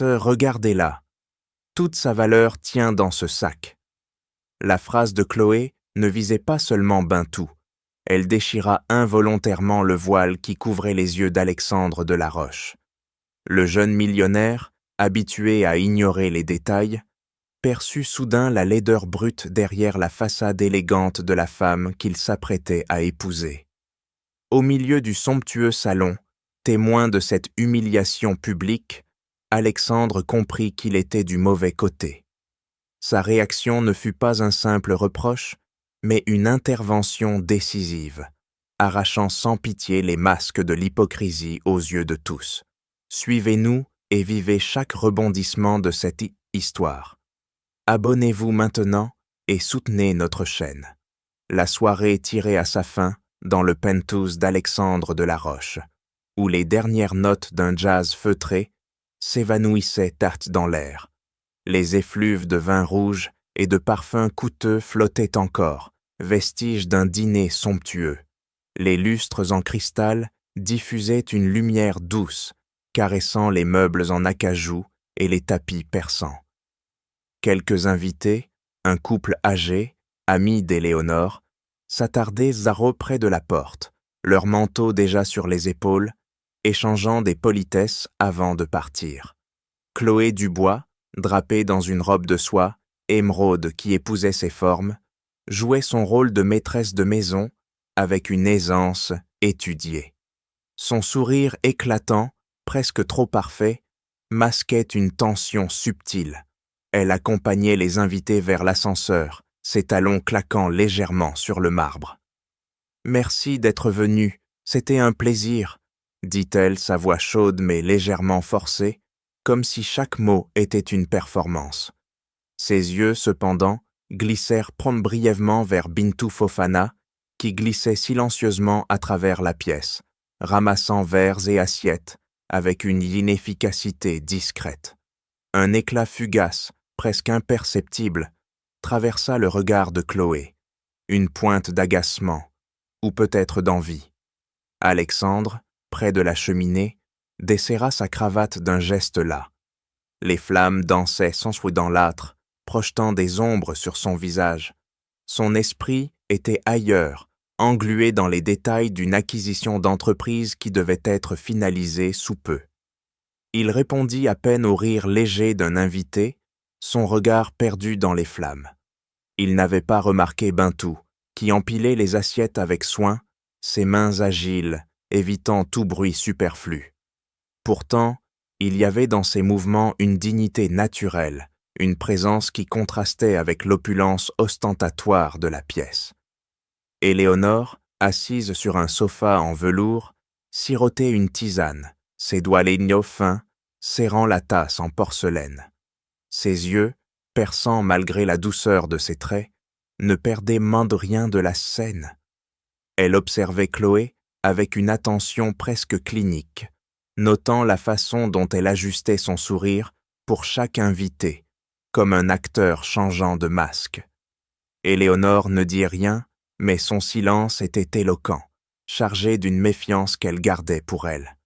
Regardez-la. Toute sa valeur tient dans ce sac. » La phrase de Chloé ne visait pas seulement Bintou. Elle déchira involontairement le voile qui couvrait les yeux d'Alexandre de la Roche. Le jeune millionnaire, habitué à ignorer les détails, perçut soudain la laideur brute derrière la façade élégante de la femme qu'il s'apprêtait à épouser. Au milieu du somptueux salon, témoin de cette humiliation publique, Alexandre comprit qu'il était du mauvais côté. Sa réaction ne fut pas un simple reproche, mais une intervention décisive, arrachant sans pitié les masques de l'hypocrisie aux yeux de tous. Suivez-nous et vivez chaque rebondissement de cette histoire. Abonnez-vous maintenant et soutenez notre chaîne. La soirée tirait à sa fin dans le penthouse d'Alexandre de la Roche, où les dernières notes d'un jazz feutré s'évanouissaient tarte dans l'air. Les effluves de vin rouge et de parfums coûteux flottaient encore, vestiges d'un dîner somptueux. Les lustres en cristal diffusaient une lumière douce, caressant les meubles en acajou et les tapis persans. Quelques invités, un couple âgé, amis d'Éléonore, s'attardaient près de la porte, leurs manteaux déjà sur les épaules, échangeant des politesses avant de partir. Chloé Dubois, drapée dans une robe de soie, émeraude qui épousait ses formes, jouait son rôle de maîtresse de maison avec une aisance étudiée. Son sourire éclatant, presque trop parfait, masquait une tension subtile. Elle accompagnait les invités vers l'ascenseur, ses talons claquant légèrement sur le marbre. « Merci d'être venu, c'était un plaisir », dit-elle, sa voix chaude mais légèrement forcée, comme si chaque mot était une performance. Ses yeux, cependant, glissèrent brièvement vers Bintou Fofana, qui glissait silencieusement à travers la pièce, ramassant verres et assiettes avec une inefficacité discrète. Un éclat fugace, presque imperceptible, traversa le regard de Chloé, une pointe d'agacement, ou peut-être d'envie. Alexandre, près de la cheminée, desserra sa cravate d'un geste las. Les flammes dansaient sans souhait dans l'âtre, projetant des ombres sur son visage. Son esprit était ailleurs, englué dans les détails d'une acquisition d'entreprise qui devait être finalisée sous peu. Il répondit à peine au rire léger d'un invité, son regard perdu dans les flammes. Il n'avait pas remarqué Bintou, qui empilait les assiettes avec soin, ses mains agiles, évitant tout bruit superflu. Pourtant, il y avait dans ses mouvements une dignité naturelle, une présence qui contrastait avec l'opulence ostentatoire de la pièce. Éléonore, assise sur un sofa en velours, sirotait une tisane, ses doigts léniaux fins, serrant la tasse en porcelaine. Ses yeux, perçants malgré la douceur de ses traits, ne perdaient main de rien de la scène. Elle observait Chloé avec une attention presque clinique, notant la façon dont elle ajustait son sourire pour chaque invité, comme un acteur changeant de masque. Éléonore ne dit rien, mais son silence était éloquent, chargé d'une méfiance qu'elle gardait pour elle.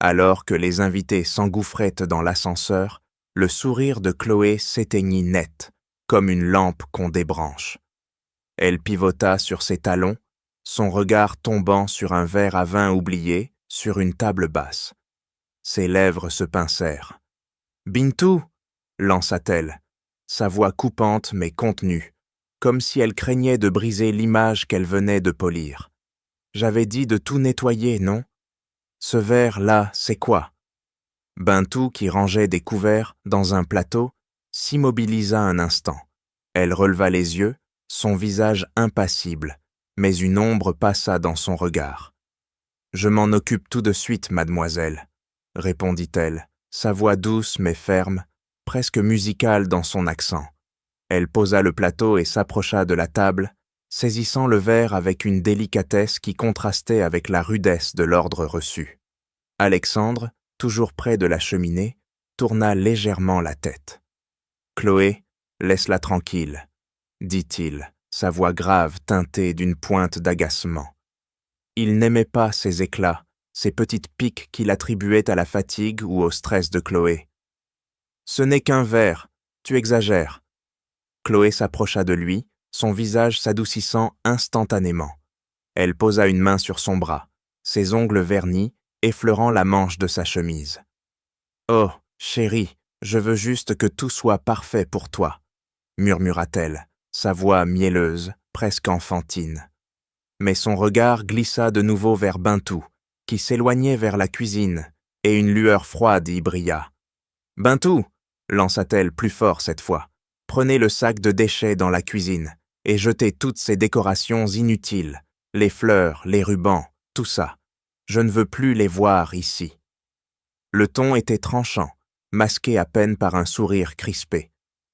Alors que les invités s'engouffraient dans l'ascenseur, le sourire de Chloé s'éteignit net, comme une lampe qu'on débranche. Elle pivota sur ses talons, son regard tombant sur un verre à vin oublié sur une table basse. Ses lèvres se pincèrent. « Bintou !» lança-t-elle, sa voix coupante mais contenue, comme si elle craignait de briser l'image qu'elle venait de polir. « J'avais dit de tout nettoyer, non ? Ce verre-là, c'est quoi ?» Bintou, qui rangeait des couverts dans un plateau, s'immobilisa un instant. Elle releva les yeux, son visage impassible, mais une ombre passa dans son regard. « Je m'en occupe tout de suite, mademoiselle, » répondit-elle, sa voix douce mais ferme, presque musicale dans son accent. Elle posa le plateau et s'approcha de la table, saisissant le verre avec une délicatesse qui contrastait avec la rudesse de l'ordre reçu. Alexandre, toujours près de la cheminée, tourna légèrement la tête. « Chloé, laisse-la tranquille, » dit-il, sa voix grave teintée d'une pointe d'agacement. Il n'aimait pas ces éclats, ces petites piques qu'il attribuait à la fatigue ou au stress de Chloé. Ce n'est qu'un verre, tu exagères. Chloé s'approcha de lui, son visage s'adoucissant instantanément. Elle posa une main sur son bras, ses ongles vernis effleurant la manche de sa chemise. « Oh, chérie, je veux juste que tout soit parfait pour toi, » murmura-t-elle, sa voix mielleuse, presque enfantine. Mais son regard glissa de nouveau vers Bintou, qui s'éloignait vers la cuisine, et une lueur froide y brilla. « Bintou !» lança-t-elle plus fort cette fois. « Prenez le sac de déchets dans la cuisine, et jetez toutes ces décorations inutiles, les fleurs, les rubans, tout ça. Je ne veux plus les voir ici. » Le ton était tranchant, masqué à peine par un sourire crispé.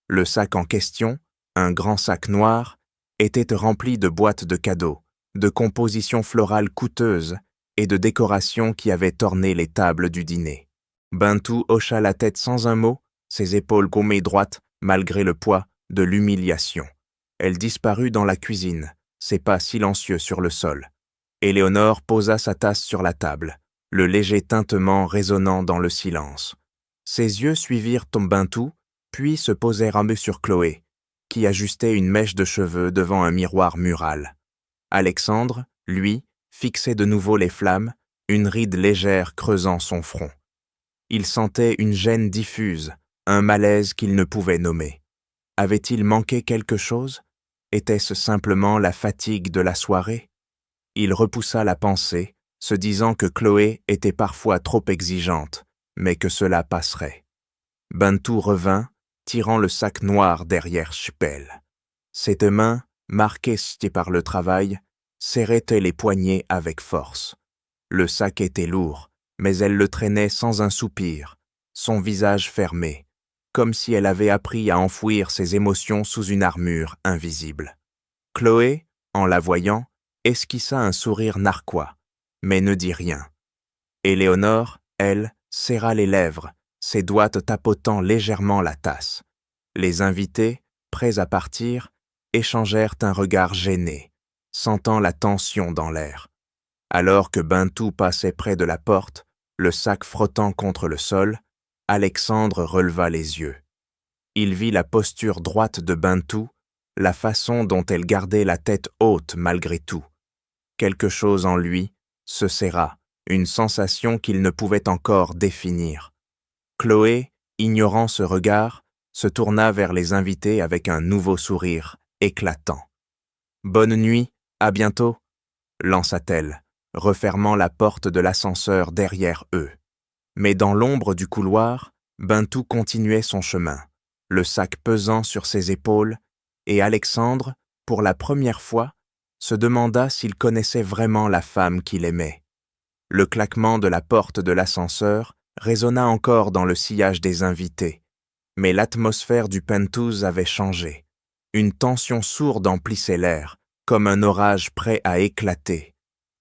Le sac en question, un grand sac noir, était rempli de boîtes de cadeaux, de compositions florales coûteuses et de décorations qui avaient orné les tables du dîner. Bintou hocha la tête sans un mot, ses épaules gommées droites malgré le poids de l'humiliation. Elle disparut dans la cuisine, ses pas silencieux sur le sol. Éléonore posa sa tasse sur la table, le léger tintement résonnant dans le silence. Ses yeux suivirent Bintou, puis se posèrent un peu sur Chloé, qui ajustait une mèche de cheveux devant un miroir mural. Alexandre, lui, fixait de nouveau les flammes, une ride légère creusant son front. Il sentait une gêne diffuse, un malaise qu'il ne pouvait nommer. Avait-il manqué quelque chose? Était-ce simplement la fatigue de la soirée? Il repoussa la pensée, se disant que Chloé était parfois trop exigeante, mais que cela passerait. Bintou revint, tirant le sac noir derrière Chpel. Ses deux mains, marquées par le travail, serraient les poignets avec force. Le sac était lourd, mais elle le traînait sans un soupir, son visage fermé, comme si elle avait appris à enfouir ses émotions sous une armure invisible. Chloé, en la voyant, esquissa un sourire narquois, mais ne dit rien. Éléonore, elle, serra les lèvres, ses doigts tapotant légèrement la tasse. Les invités, prêts à partir, échangèrent un regard gêné, sentant la tension dans l'air. Alors que Bintou passait près de la porte, le sac frottant contre le sol, Alexandre releva les yeux. Il vit la posture droite de Bintou, la façon dont elle gardait la tête haute malgré tout. Quelque chose en lui se serra, une sensation qu'il ne pouvait encore définir. Chloé, ignorant ce regard, se tourna vers les invités avec un nouveau sourire éclatant. « Bonne nuit, à bientôt » lança-t-elle, refermant la porte de l'ascenseur derrière eux. Mais dans l'ombre du couloir, Bintou continuait son chemin, le sac pesant sur ses épaules, et Alexandre, pour la première fois, se demanda s'il connaissait vraiment la femme qu'il aimait. Le claquement de la porte de l'ascenseur résonna encore dans le sillage des invités, mais l'atmosphère du penthouse avait changé. Une tension sourde emplissait l'air, comme un orage prêt à éclater.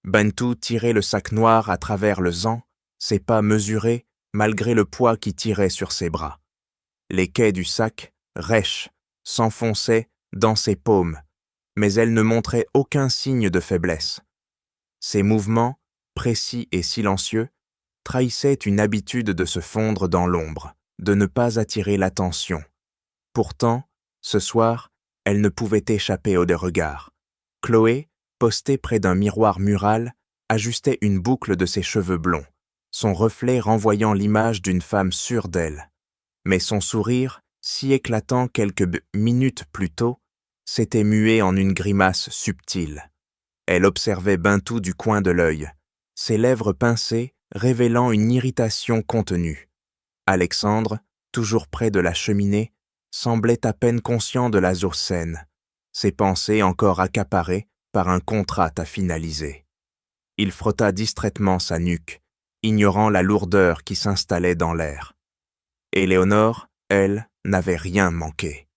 Bintou tirait le sac noir à travers le vent, ses pas mesurés malgré le poids qui tirait sur ses bras. Les quais du sac, rêches, s'enfonçaient dans ses paumes, mais elle ne montrait aucun signe de faiblesse. Ses mouvements, précis et silencieux, trahissaient une habitude de se fondre dans l'ombre, de ne pas attirer l'attention. Pourtant, ce soir, elle ne pouvait échapper aux regards. Chloé, postée près d'un miroir mural, ajustait une boucle de ses cheveux blonds, son reflet renvoyant l'image d'une femme sûre d'elle. Mais son sourire, si éclatant quelques minutes plus tôt, s'était mué en une grimace subtile. Elle observait Bintou du coin de l'œil, ses lèvres pincées révélant une irritation contenue. Alexandre, toujours près de la cheminée, semblait à peine conscient de la scène, ses pensées encore accaparées par un contrat à finaliser. Il frotta distraitement sa nuque, ignorant la lourdeur qui s'installait dans l'air. Éléonore, elle, n'avait rien manqué.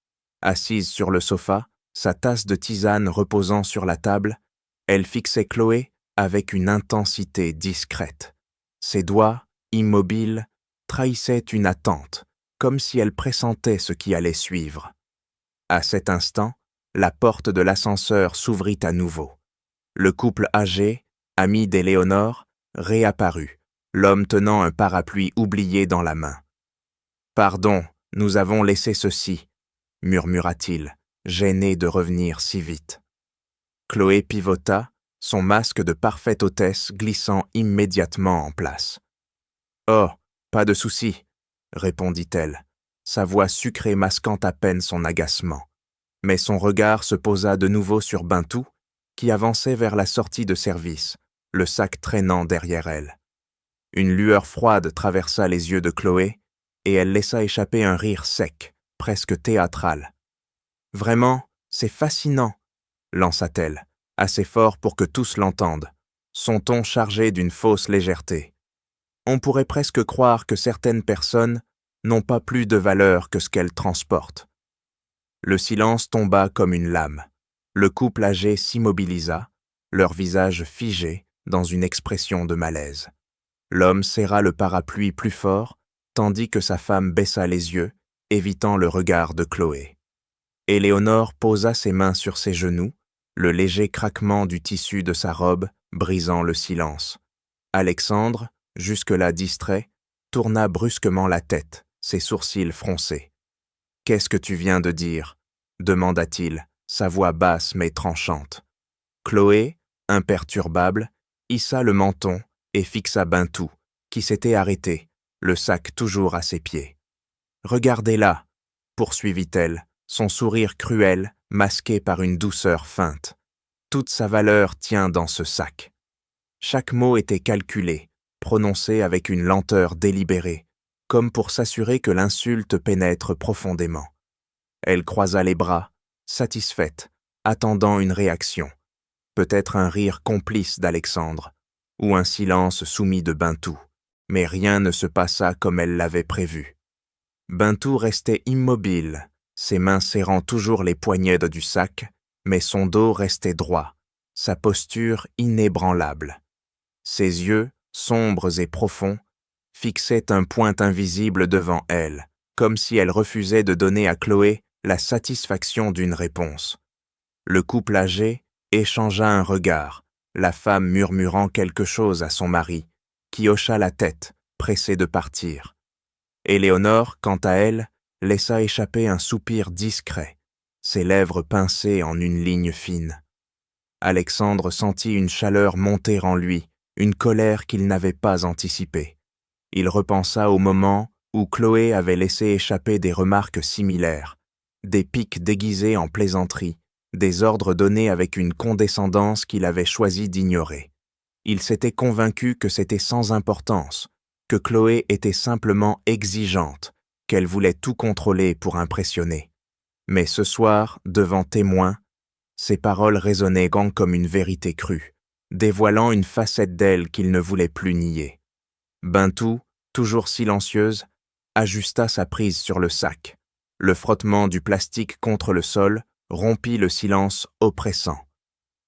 Assise sur le sofa, sa tasse de tisane reposant sur la table, elle fixait Chloé avec une intensité discrète. Ses doigts, immobiles, trahissaient une attente, comme si elle pressentait ce qui allait suivre. À cet instant, la porte de l'ascenseur s'ouvrit à nouveau. Le couple âgé, ami d'Éléonore, réapparut, l'homme tenant un parapluie oublié dans la main. « Pardon, Nous avons laissé ceci, murmura-t-il, gêné de revenir si vite. Chloé pivota, son masque de parfaite hôtesse glissant immédiatement en place. « Oh, pas de souci, » répondit-elle, sa voix sucrée masquant à peine son agacement. Mais son regard se posa de nouveau sur Bintou, qui avançait vers la sortie de service, le sac traînant derrière elle. Une lueur froide traversa les yeux de Chloé, et elle laissa échapper un rire sec, presque théâtral. « Vraiment, c'est fascinant, » lança-t-elle, assez fort pour que tous l'entendent, son ton chargé d'une fausse légèreté. On pourrait presque croire que certaines personnes n'ont pas plus de valeur que ce qu'elles transportent. Le silence tomba comme une lame. Le couple âgé s'immobilisa, leur visage figé dans une expression de malaise. L'homme serra le parapluie plus fort, tandis que sa femme baissa les yeux, évitant le regard de Chloé. Éléonore posa ses mains sur ses genoux, le léger craquement du tissu de sa robe brisant le silence. Alexandre, jusque-là distrait, tourna brusquement la tête, ses sourcils froncés. « Qu'est-ce que tu viens de dire ?» demanda-t-il, sa voix basse mais tranchante. Chloé, imperturbable, hissa le menton et fixa Bintou, qui s'était arrêté, le sac toujours à ses pieds. « Regardez-la » poursuivit-elle, son sourire cruel, masqué par une douceur feinte. Toute sa valeur tient dans ce sac. Chaque mot était calculé, prononcé avec une lenteur délibérée, comme pour s'assurer que l'insulte pénètre profondément. Elle croisa les bras, satisfaite, attendant une réaction, peut-être un rire complice d'Alexandre, ou un silence soumis de Bintou, mais rien ne se passa comme elle l'avait prévu. Bintou restait immobile, ses mains serrant toujours les poignets du sac, mais son dos restait droit, sa posture inébranlable. Ses yeux, sombres et profonds, fixaient un point invisible devant elle, comme si elle refusait de donner à Chloé la satisfaction d'une réponse. Le couple âgé échangea un regard, la femme murmurant quelque chose à son mari, qui hocha la tête, pressé de partir. Éléonore, quant à elle, laissa échapper un soupir discret, ses lèvres pincées en une ligne fine. Alexandre sentit une chaleur monter en lui, une colère qu'il n'avait pas anticipée. Il repensa au moment où Chloé avait laissé échapper des remarques similaires, des piques déguisées en plaisanterie, des ordres donnés avec une condescendance qu'il avait choisi d'ignorer. Il s'était convaincu que c'était sans importance, que Chloé était simplement exigeante, qu'elle voulait tout contrôler pour impressionner. Mais ce soir, devant témoins, ses paroles résonnaient comme une vérité crue, dévoilant une facette d'elle qu'il ne voulait plus nier. Bintou, toujours silencieuse, ajusta sa prise sur le sac. Le frottement du plastique contre le sol rompit le silence oppressant.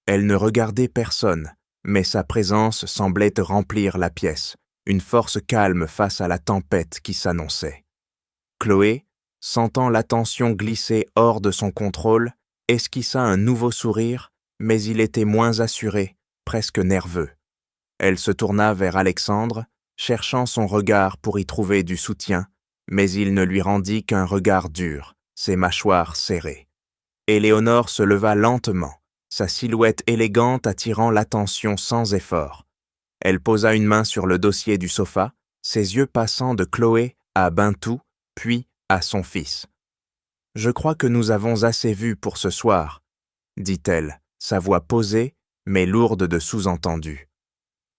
Elle ne regardait personne, mais sa présence semblait remplir la pièce, une force calme face à la tempête qui s'annonçait. Chloé, sentant l'attention glisser hors de son contrôle, esquissa un nouveau sourire, mais il était moins assuré, presque nerveux. Elle se tourna vers Alexandre, cherchant son regard pour y trouver du soutien, mais il ne lui rendit qu'un regard dur, ses mâchoires serrées. Éléonore se leva lentement, sa silhouette élégante attirant l'attention sans effort. Elle posa une main sur le dossier du sofa, ses yeux passant de Chloé à Bintou, puis à son fils. « Je crois que nous avons assez vu pour ce soir, » dit-elle, sa voix posée, mais lourde de sous-entendus.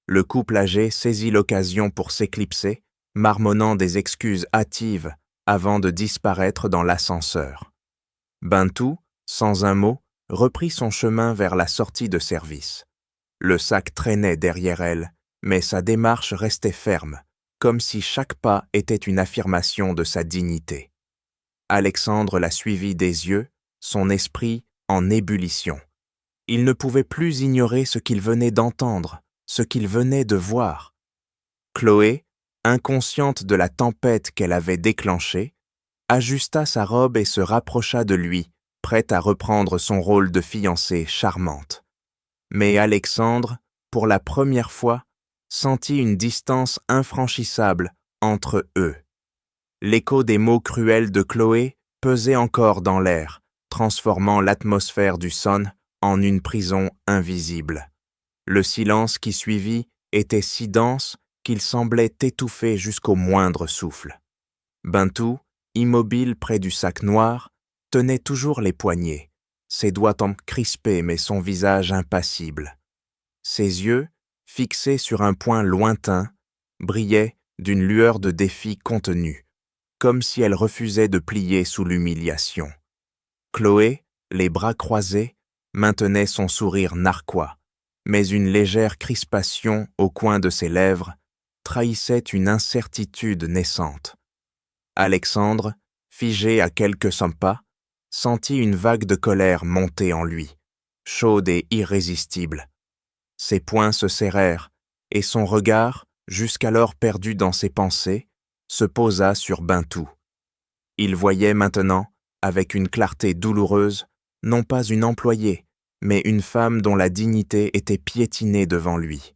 Le couple âgé saisit l'occasion pour s'éclipser, marmonnant des excuses hâtives avant de disparaître dans l'ascenseur. Bintou, sans un mot, reprit son chemin vers la sortie de service. Le sac traînait derrière elle, mais sa démarche restait ferme, comme si chaque pas était une affirmation de sa dignité. Alexandre la suivit des yeux, son esprit en ébullition. Il ne pouvait plus ignorer ce qu'il venait d'entendre, ce qu'il venait de voir. Chloé, inconsciente de la tempête qu'elle avait déclenchée, ajusta sa robe et se rapprocha de lui, prête à reprendre son rôle de fiancée charmante. Mais Alexandre, pour la première fois, sentit une distance infranchissable entre eux. L'écho des mots cruels de Chloé pesait encore dans l'air, transformant l'atmosphère du Son en une prison invisible. Le silence qui suivit était si dense qu'il semblait étouffer jusqu'au moindre souffle. Bintou, immobile près du sac noir, tenait toujours les poignets, ses doigts crispés mais son visage impassible. Ses yeux, fixés sur un point lointain, brillaient d'une lueur de défi contenue, comme si elle refusait de plier sous l'humiliation. Chloé, les bras croisés, maintenait son sourire narquois, mais une légère crispation au coin de ses lèvres trahissait une incertitude naissante. Alexandre, figé à quelques pas, sentit une vague de colère monter en lui, chaude et irrésistible. Ses poings se serrèrent, et son regard, jusqu'alors perdu dans ses pensées, se posa sur Bintou. Il voyait maintenant, avec une clarté douloureuse, non pas une employée, mais une femme dont la dignité était piétinée devant lui.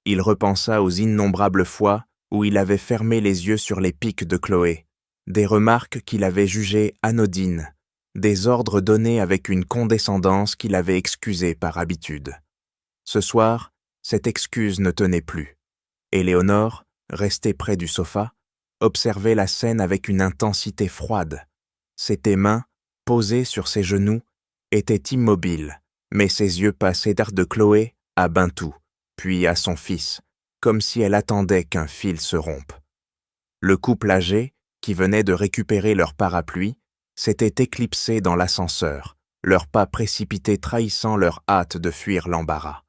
Il repensa aux innombrables fois où il avait fermé les yeux sur les piques de Chloé, des remarques qu'il avait jugées anodines, des ordres donnés avec une condescendance qu'il avait excusée par habitude. Ce soir, cette excuse ne tenait plus. Éléonore, restée près du sofa, observait la scène avec une intensité froide. Ses mains, posées sur ses genoux, étaient immobiles, mais ses yeux passaient de Chloé à Bintou, puis à son fils, comme si elle attendait qu'un fil se rompe. Le couple âgé, qui venait de récupérer leur parapluie, s'était éclipsé dans l'ascenseur, leurs pas précipités trahissant leur hâte de fuir l'embarras.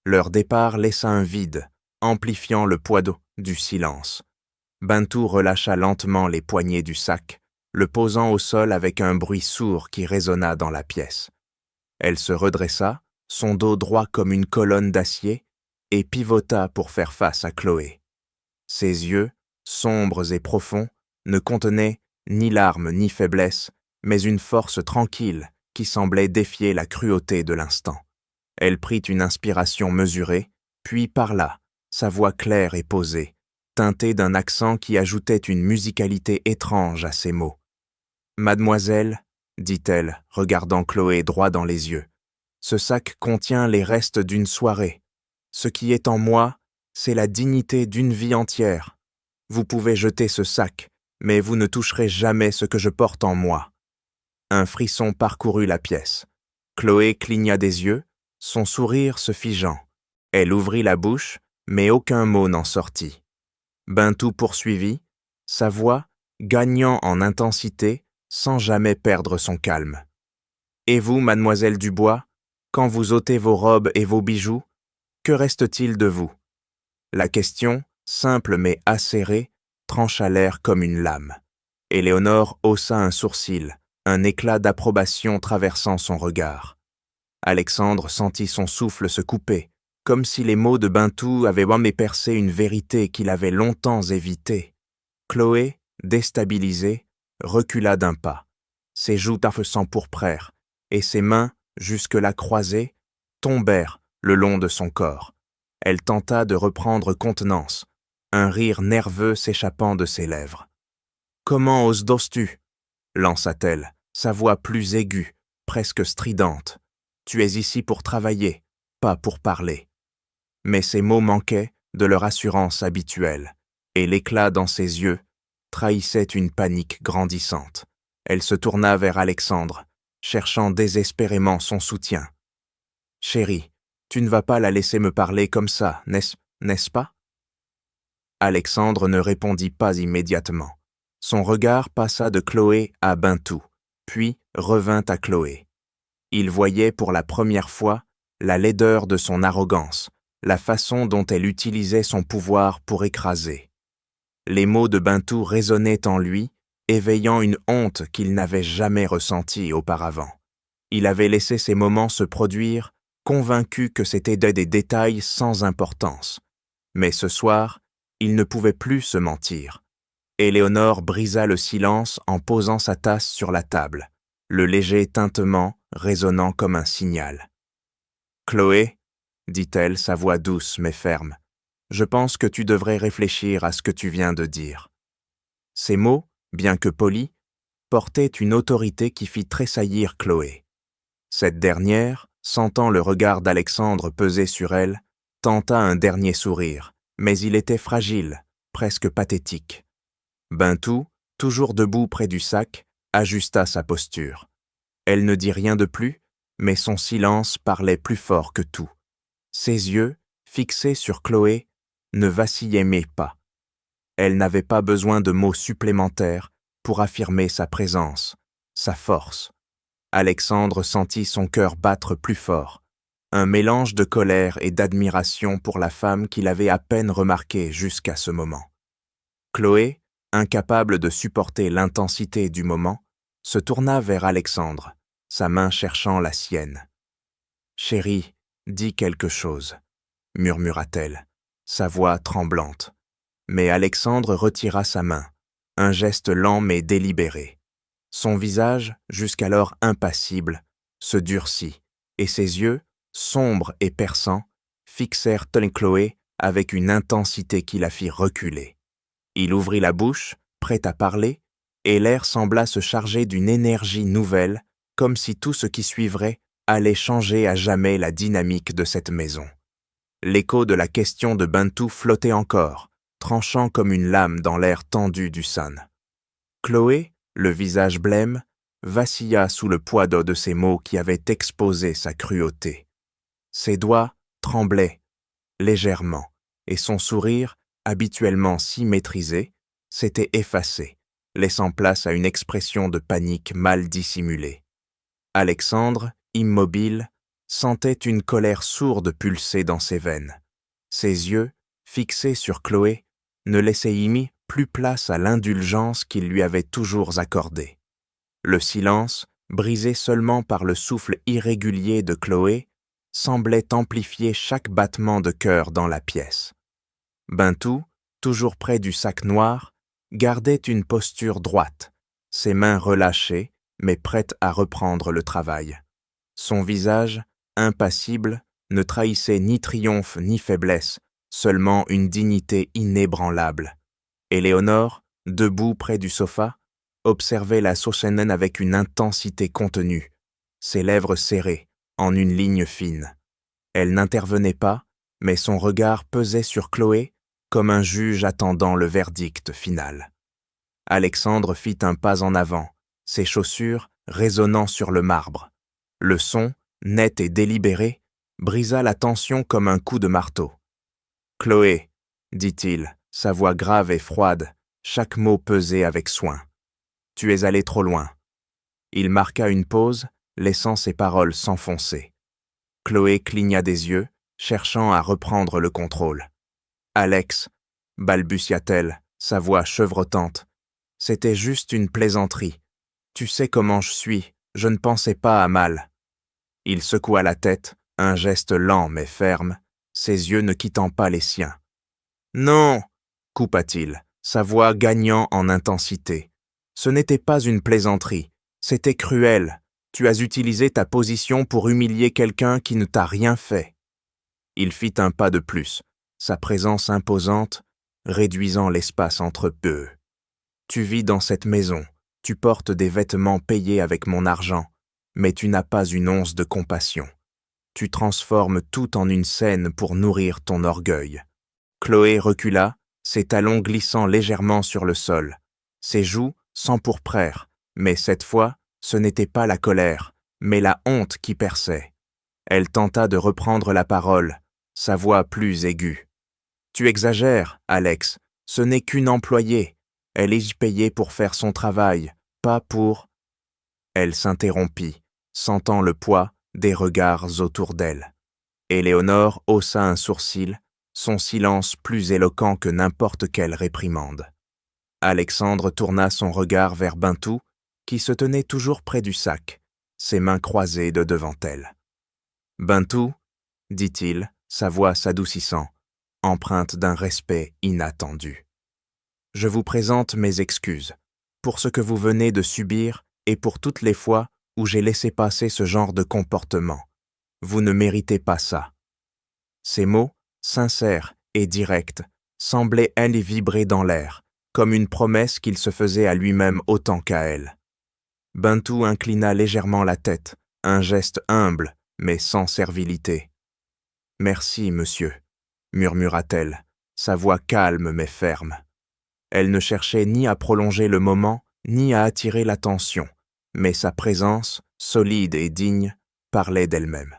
Leur départ laissa un vide, amplifiant le poids du silence. Bintou relâcha lentement les poignets du sac, le posant au sol avec un bruit sourd qui résonna dans la pièce. Elle se redressa, son dos droit comme une colonne d'acier, et pivota pour faire face à Chloé. Ses yeux, sombres et profonds, ne contenaient ni larmes ni faiblesse, mais une force tranquille qui semblait défier la cruauté de l'instant. Elle prit une inspiration mesurée, puis parla, sa voix claire et posée, teintée d'un accent qui ajoutait une musicalité étrange à ses mots. « Mademoiselle, dit-elle, regardant Chloé droit dans les yeux, ce sac contient les restes d'une soirée. Ce qui est en moi, c'est la dignité d'une vie entière. Vous pouvez jeter ce sac, mais vous ne toucherez jamais ce que je porte en moi. » Un frisson parcourut la pièce. Chloé cligna des yeux, son sourire se figeant. Elle ouvrit la bouche, mais aucun mot n'en sortit. Bintou poursuivit, sa voix gagnant en intensité sans jamais perdre son calme. « Et vous, mademoiselle Dubois, quand vous ôtez vos robes et vos bijoux, que reste-t-il de vous ?» La question, simple mais acérée, trancha l'air comme une lame. Éléonore haussa un sourcil, un éclat d'approbation traversant son regard. Alexandre sentit son souffle se couper, comme si les mots de Bintou avaient percé une vérité qu'il avait longtemps évitée. Chloé, déstabilisée, recula d'un pas. Ses joues s'empourprèrent, et ses mains, jusque-là croisées, tombèrent le long de son corps. Elle tenta de reprendre contenance, un rire nerveux s'échappant de ses lèvres. « Comment oses-tu » lança-t-elle, sa voix plus aiguë, presque stridente. « Tu es ici pour travailler, pas pour parler. » Mais ces mots manquaient de leur assurance habituelle, et l'éclat dans ses yeux trahissait une panique grandissante. Elle se tourna vers Alexandre, cherchant désespérément son soutien. « Chérie, tu ne vas pas la laisser me parler comme ça, n'est-ce pas ?» Alexandre ne répondit pas immédiatement. Son regard passa de Chloé à Bintou, puis revint à Chloé. Il voyait pour la première fois la laideur de son arrogance, la façon dont elle utilisait son pouvoir pour écraser. Les mots de Bintou résonnaient en lui, éveillant une honte qu'il n'avait jamais ressentie auparavant. Il avait laissé ces moments se produire, convaincu que c'étaient des détails sans importance. Mais ce soir, il ne pouvait plus se mentir. Éléonore brisa le silence en posant sa tasse sur la table, le léger tintement résonnant comme un signal. « Chloé, dit-elle, sa voix douce mais ferme, je pense que tu devrais réfléchir à ce que tu viens de dire. » Ces mots, bien que poli, portait une autorité qui fit tressaillir Chloé. Cette dernière, sentant le regard d'Alexandre peser sur elle, tenta un dernier sourire, mais il était fragile, presque pathétique. Bintou, toujours debout près du sac, ajusta sa posture. Elle ne dit rien de plus, mais son silence parlait plus fort que tout. Ses yeux, fixés sur Chloé, ne vacillaient mais pas. Elle n'avait pas besoin de mots supplémentaires pour affirmer sa présence, sa force. Alexandre sentit son cœur battre plus fort, un mélange de colère et d'admiration pour la femme qu'il avait à peine remarquée jusqu'à ce moment. Chloé, incapable de supporter l'intensité du moment, se tourna vers Alexandre, sa main cherchant la sienne. « Chérie, dis quelque chose », murmura-t-elle, sa voix tremblante. Mais Alexandre retira sa main, un geste lent mais délibéré. Son visage, jusqu'alors impassible, se durcit, et ses yeux, sombres et perçants, fixèrent Chloé avec une intensité qui la fit reculer. Il ouvrit la bouche, prêt à parler, et l'air sembla se charger d'une énergie nouvelle, comme si tout ce qui suivrait allait changer à jamais la dynamique de cette maison. L'écho de la question de Bintou flottait encore, tranchant comme une lame dans l'air tendu du San. Chloé, le visage blême, vacilla sous le poids de ces mots qui avaient exposé sa cruauté. Ses doigts tremblaient, légèrement, et son sourire, habituellement si maîtrisé, s'était effacé, laissant place à une expression de panique mal dissimulée. Alexandre, immobile, sentait une colère sourde pulser dans ses veines. Ses yeux, fixés sur Chloé, ne laissaient plus place à l'indulgence qu'il lui avait toujours accordée. Le silence, brisé seulement par le souffle irrégulier de Chloé, semblait amplifier chaque battement de cœur dans la pièce. Bintou, toujours près du sac noir, gardait une posture droite, ses mains relâchées, mais prêtes à reprendre le travail. Son visage, impassible, ne trahissait ni triomphe ni faiblesse, seulement une dignité inébranlable. Éléonore, debout près du sofa, observait la Soshenen avec une intensité contenue, ses lèvres serrées, en une ligne fine. Elle n'intervenait pas, mais son regard pesait sur Chloé comme un juge attendant le verdict final. Alexandre fit un pas en avant, ses chaussures résonnant sur le marbre. Le son, net et délibéré, brisa la tension comme un coup de marteau. « Chloé, » dit-il, sa voix grave et froide, chaque mot pesé avec soin. « Tu es allée trop loin. » Il marqua une pause, laissant ses paroles s'enfoncer. Chloé cligna des yeux, cherchant à reprendre le contrôle. « Alex, » balbutia-t-elle, sa voix chevrotante, « c'était juste une plaisanterie. Tu sais comment je suis, je ne pensais pas à mal. » Il secoua la tête, un geste lent mais ferme, ses yeux ne quittant pas les siens. « Non !» coupa-t-il, sa voix gagnant en intensité. « Ce n'était pas une plaisanterie, c'était cruel. Tu as utilisé ta position pour humilier quelqu'un qui ne t'a rien fait. » Il fit un pas de plus, sa présence imposante, réduisant l'espace entre eux. « Tu vis dans cette maison, tu portes des vêtements payés avec mon argent, mais tu n'as pas une once de compassion. Tu transformes tout en une scène pour nourrir ton orgueil. » Chloé recula, ses talons glissant légèrement sur le sol. Ses joues s'empourprèrent, mais cette fois, ce n'était pas la colère, mais la honte qui perçait. Elle tenta de reprendre la parole, sa voix plus aiguë. « Tu exagères, Alex, ce n'est qu'une employée. Elle est payée pour faire son travail, pas pour... » Elle s'interrompit, sentant le poids des regards autour d'elle. Éléonore haussa un sourcil, son silence plus éloquent que n'importe quelle réprimande. Alexandre tourna son regard vers Bintou, qui se tenait toujours près du sac, ses mains croisées de devant elle. « Bintou, » dit-il, sa voix s'adoucissant, empreinte d'un respect inattendu. « Je vous présente mes excuses pour ce que vous venez de subir et pour toutes les fois où j'ai laissé passer ce genre de comportement. Vous ne méritez pas ça. » Ces mots, sincères et directs, semblaient aller vibrer dans l'air, comme une promesse qu'il se faisait à lui-même autant qu'à elle. Bintou inclina légèrement la tête, un geste humble, mais sans servilité. « Merci, monsieur », murmura-t-elle, sa voix calme mais ferme. Elle ne cherchait ni à prolonger le moment, ni à attirer l'attention, mais sa présence, solide et digne, parlait d'elle-même.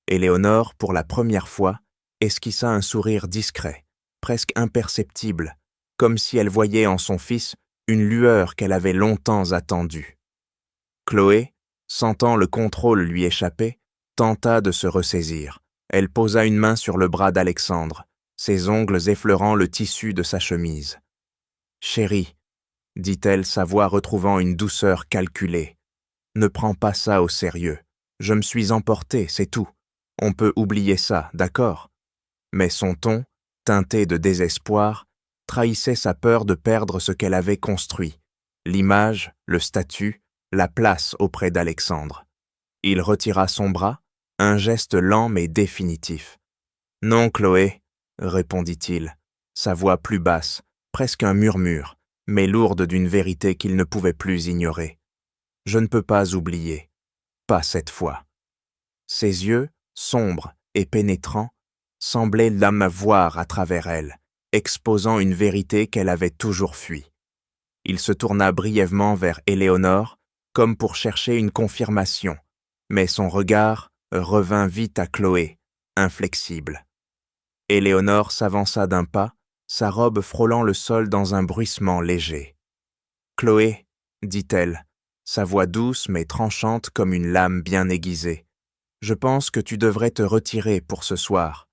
Éléonore, pour la première fois, esquissa un sourire discret, presque imperceptible, comme si elle voyait en son fils une lueur qu'elle avait longtemps attendue. Chloé, sentant le contrôle lui échapper, tenta de se ressaisir. Elle posa une main sur le bras d'Alexandre, ses ongles effleurant le tissu de sa chemise. « Chérie, » dit-elle, sa voix retrouvant une douceur calculée, « ne prends pas ça au sérieux. Je me suis emportée, c'est tout. On peut oublier ça, d'accord ?» Mais son ton, teinté de désespoir, trahissait sa peur de perdre ce qu'elle avait construit, l'image, le statut, la place auprès d'Alexandre. Il retira son bras, un geste lent mais définitif. « Non, Chloé, » répondit-il, sa voix plus basse, presque un murmure, mais lourde d'une vérité qu'il ne pouvait plus ignorer. « Je ne peux pas oublier, pas cette fois. » Ses yeux, sombres et pénétrants, semblaient l'âme voir à travers elle, exposant une vérité qu'elle avait toujours fui. Il se tourna brièvement vers Éléonore, comme pour chercher une confirmation, mais son regard revint vite à Chloé, inflexible. Éléonore s'avança d'un pas, sa robe frôlant le sol dans un bruissement léger. « Chloé, » dit-elle, sa voix douce mais tranchante comme une lame bien aiguisée, « je pense que tu devrais te retirer pour ce soir. »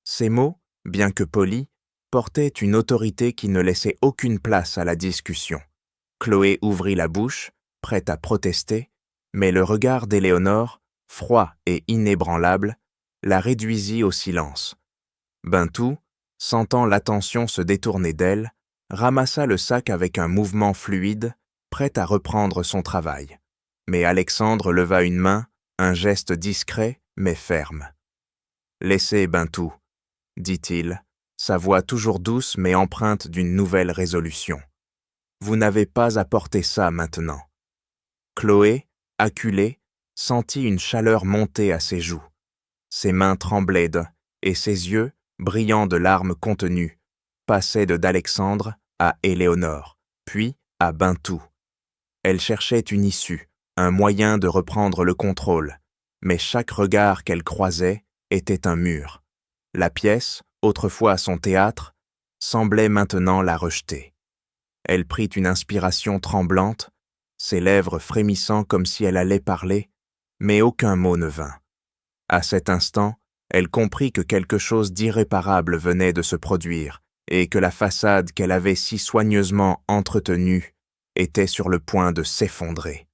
Ces mots, bien que polis, portaient une autorité qui ne laissait aucune place à la discussion. Chloé ouvrit la bouche, prête à protester, mais le regard d'Éléonore, froid et inébranlable, la réduisit au silence. Bintou, sentant l'attention se détourner d'elle, ramassa le sac avec un mouvement fluide, prêt à reprendre son travail. Mais Alexandre leva une main, un geste discret mais ferme. « Laissez, Bintou, » dit-il, sa voix toujours douce mais empreinte d'une nouvelle résolution. « Vous n'avez pas à porter ça maintenant. » Chloé, acculée, sentit une chaleur monter à ses joues. Ses mains tremblaient et ses yeux, brillants de larmes contenues, passaient d'Alexandre à Éléonore, puis à Bintou. Elle cherchait une issue, un moyen de reprendre le contrôle, mais chaque regard qu'elle croisait était un mur. La pièce, autrefois son théâtre, semblait maintenant la rejeter. Elle prit une inspiration tremblante, ses lèvres frémissant comme si elle allait parler, mais aucun mot ne vint. À cet instant, elle comprit que quelque chose d'irréparable venait de se produire et que la façade qu'elle avait si soigneusement entretenue était sur le point de s'effondrer.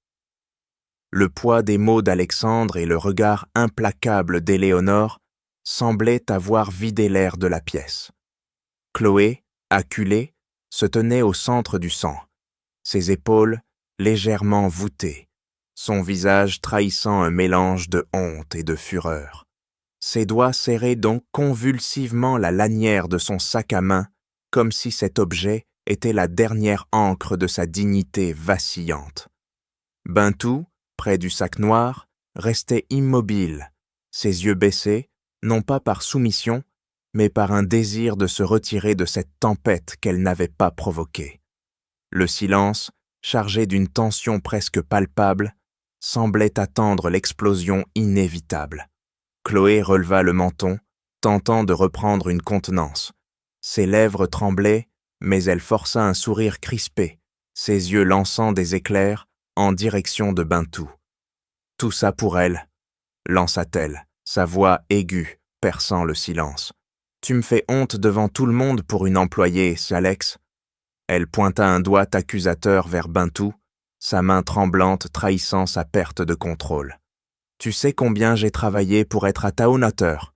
Le poids des mots d'Alexandre et le regard implacable d'Éléonore semblaient avoir vidé l'air de la pièce. Chloé, acculée, se tenait au centre du sang, ses épaules légèrement voûtées, son visage trahissant un mélange de honte et de fureur. Ses doigts serraient donc convulsivement la lanière de son sac à main, comme si cet objet était la dernière ancre de sa dignité vacillante. Bintou, près du sac noir, restait immobile, ses yeux baissés, non pas par soumission, mais par un désir de se retirer de cette tempête qu'elle n'avait pas provoquée. Le silence, chargé d'une tension presque palpable, semblait attendre l'explosion inévitable. Chloé releva le menton, tentant de reprendre une contenance. Ses lèvres tremblaient, mais elle força un sourire crispé, ses yeux lançant des éclairs en direction de Bintou. « Tout ça pour elle », lança-t-elle, sa voix aiguë, perçant le silence. « Tu me fais honte devant tout le monde pour une employée, Alex ?» Elle pointa un doigt accusateur vers Bintou, sa main tremblante trahissant sa perte de contrôle. « Tu sais combien j'ai travaillé pour être à ta hauteur,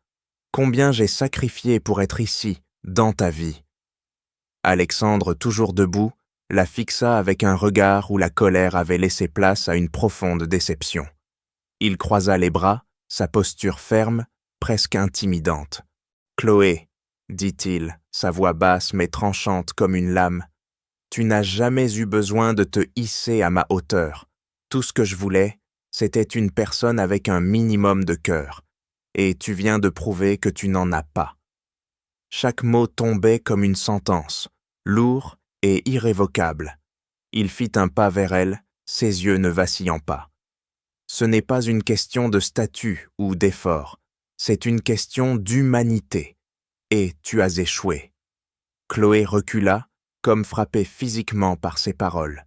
combien j'ai sacrifié pour être ici, dans ta vie. » Alexandre, toujours debout, la fixa avec un regard où la colère avait laissé place à une profonde déception. Il croisa les bras, sa posture ferme, presque intimidante. « Chloé, » dit-il, sa voix basse mais tranchante comme une lame, Tu n'as jamais eu besoin de te hisser à ma hauteur. Tout ce que je voulais, c'était une personne avec un minimum de cœur. Et tu viens de prouver que tu n'en as pas. » Chaque mot tombait comme une sentence, lourd et irrévocable. Il fit un pas vers elle, ses yeux ne vacillant pas. Ce n'est pas une question de statut ou d'effort, c'est une question d'humanité. Et tu as échoué. Chloé recula, comme frappée physiquement par ces paroles.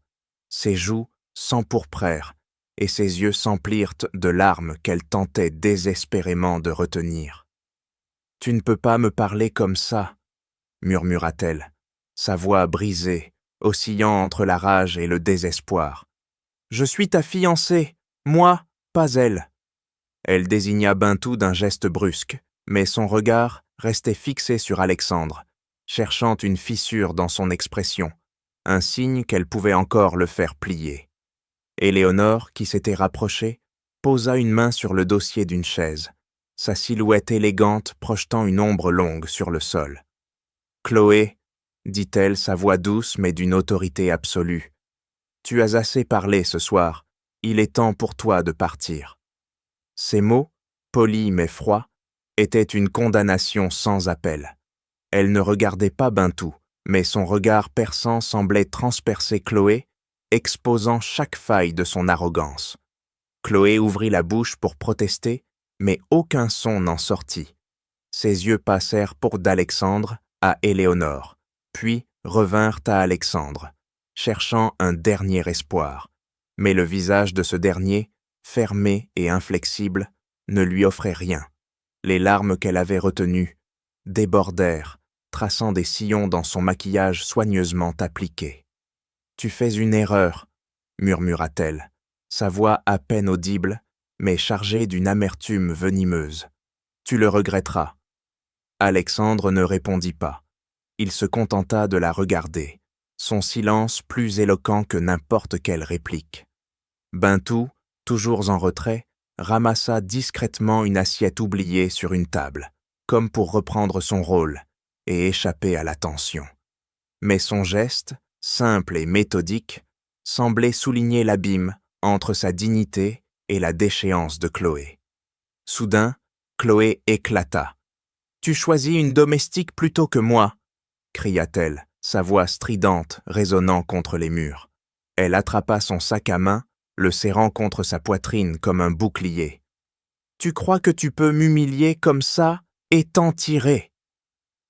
Ses joues s'empourprèrent et ses yeux s'emplirent de larmes qu'elle tentait désespérément de retenir. « Tu ne peux pas me parler comme ça, » murmura-t-elle, sa voix brisée, oscillant entre la rage et le désespoir. « Je suis ta fiancée, moi, pas elle. » Elle désigna Bintou d'un geste brusque, mais son regard restait fixé sur Alexandre, cherchant une fissure dans son expression, un signe qu'elle pouvait encore le faire plier. Éléonore, qui s'était rapprochée, posa une main sur le dossier d'une chaise, sa silhouette élégante projetant une ombre longue sur le sol. « Chloé, » dit-elle, sa voix douce mais d'une autorité absolue, « tu as assez parlé ce soir, il est temps pour toi de partir. » Ces mots, polis mais froids, étaient une condamnation sans appel. Elle ne regardait pas Bintou, mais son regard perçant semblait transpercer Chloé, exposant chaque faille de son arrogance. Chloé ouvrit la bouche pour protester, mais aucun son n'en sortit. Ses yeux passèrent pour d'Alexandre à Éléonore, puis revinrent à Alexandre, cherchant un dernier espoir. Mais le visage de ce dernier, fermé et inflexible, ne lui offrait rien. Les larmes qu'elle avait retenues débordèrent, traçant des sillons dans son maquillage soigneusement appliqué. « Tu fais une erreur, » murmura-t-elle, sa voix à peine audible, mais chargée d'une amertume venimeuse. « Tu le regretteras. » Alexandre ne répondit pas. Il se contenta de la regarder, son silence plus éloquent que n'importe quelle réplique. Bintou, toujours en retrait, ramassa discrètement une assiette oubliée sur une table, comme pour reprendre son rôle et échapper à l'attention. Mais son geste, simple et méthodique, semblait souligner l'abîme entre sa dignité et la déchéance de Chloé. Soudain, Chloé éclata. « Tu choisis une domestique plutôt que moi !» cria-t-elle, sa voix stridente résonnant contre les murs. Elle attrapa son sac à main, le serrant contre sa poitrine comme un bouclier. « Tu crois que tu peux m'humilier comme ça et t'en tirer ?»